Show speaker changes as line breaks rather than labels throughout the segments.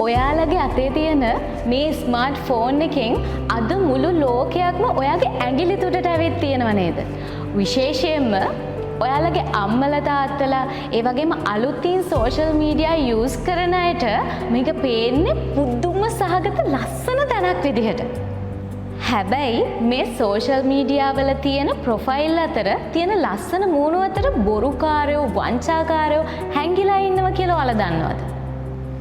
ඔයාලගේ අතේ තියෙන මේ ස්මාර්ට් ෆෝන් එකෙන් අද මුළු ලෝකයක්ම ඔයාගේ ඇඟිලි තුඩට ඇවිත් තියෙනව නේද? විශේෂයෙන්ම ඔයාලගේ අම්මලා තාත්තලා ඒ වගේම අලුතින් සෝෂල් මීඩියා යූස් කරන අයට මේක පේන්නේ පුදුම සහගත ලස්සන තැනක් විදිහට. හැබැයි මේ සෝෂල් මීඩියා වල තියෙන ප්‍රොෆයිල් අතර තියෙන ලස්සන මූණු අතර බොරුකාරයෝ වංචාකාරයෝ හැංගිලා ඉන්නවා කියලා ඔයාලා දන්නවද?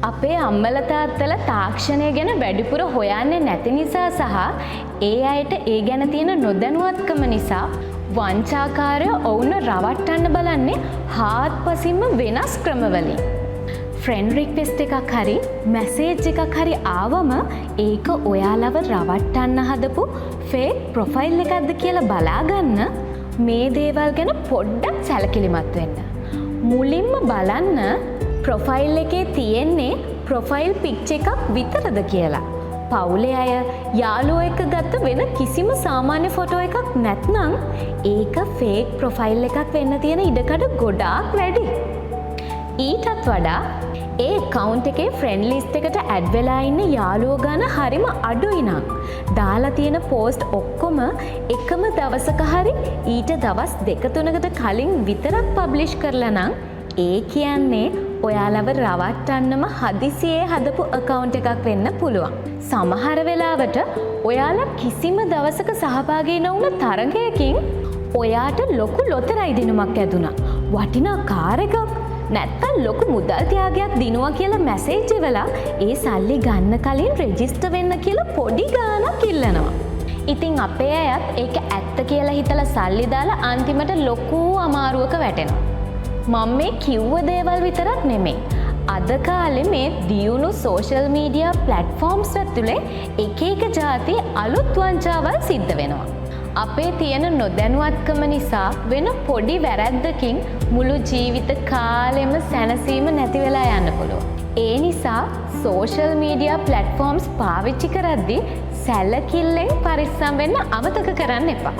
අපේ අම්මලා තාත්තලා තාක්ෂණය ගැන වැඩිපුර හොයන්නේ නැති නිසා සහ ඒ අයට ඒ ගැන තියෙන නොදැනුවත්කම නිසා වංචාකාරයෝ ඔවුන්ව රවට්ටන්න බලන්නේ හාත්පසින්ම වෙනස් ක්‍රමවලින්. ෆ්‍රෙන්ඩ් රික්වෙස්ට් එකක් හරි මැසේජ් එකක් හරි ආවම ඒක ඔයාලව රවට්ටන්න හදපු ෆේක් ප්‍රොෆයිල් එකක්ද කියලා බලාගන්න මේ දේවල් ගැන පොඩ්ඩක් සැලකිලිමත් වෙන්න. මුලින්ම බලන්න ප්‍රොෆයිල් එකේ තියෙන්නේ ප්‍රොෆයිල් පික්චර් එකක් විතරද කියලා. පවුලේ අය යාළුවෝ එක්ක ගත්ත වෙන කිසිම සාමාන්‍ය ෆොටෝ එකක් නැත්නම් ඒක ෆේක් ප්‍රොෆයිල් එකක් වෙන්න තියෙන ඉඩකඩ ගොඩාක් වැඩි. ඊටත් වඩා ඒ account එකේ friend list එකට add වෙලා ඉන්න යාළුවෝ ගන්න හරිම අඩුයි නම් දාලා තියෙන post ඔක්කොම එකම දවසක හරි ඊට දවස් 2-3කට කලින් විතරක් publish කරලා නම් ඒ කියන්නේ ඔයාලව රවට්ටන්නම හදිසියේ හදපු account එකක් වෙන්න පුළුවන්. සමහර වෙලාවට ඔයාලා කිසිම දවසක සහභාගී නොවුන තරගයකින් ඔයාට ලොකු ලොතරැයි දිනුමක් ඇදුණා. වටිනා කාර් එකක් නැත්තම් ලොකු මුදල් ත්‍යාගයක් දිනුවා කියලා මැසේජ් එවලා ඒ සල්ලි ගන්න කලින් රෙජිස්ටර් වෙන්න කියලා පොඩි ගාණක් ඉල්ලනවා. ඉතින් අපේ අයත් ඒක ඇත්ත කියලා හිතලා සල්ලි දාලා අන්තිමට ලොකු අමාරුවක වැටෙනවා. මම මේ කිව්ව දේවල් විතරක් නෙමෙයි. අද කාලේ මේ දියුණු සෝෂල් මීඩියා ප්ලැට්ෆෝම්ස් ඇතුලේ එක එක જાති අලුත් වංචාවල් සිද්ධ වෙනවා. අපේ තියෙන නොදැනුවත්කම නිසා වෙන පොඩි වැරැද්දකින් මුළු ජීවිත කාලෙම සැනසීම නැති වෙලා යන්න පුළුවන්. ඒ නිසා සෝෂල් මීඩියා ප්ලැට්ෆෝම්ස් පාවිච්චි කරද්දී සැලකිල්ලෙන් පරිස්සම් වෙන්න අමතක කරන්න එපා.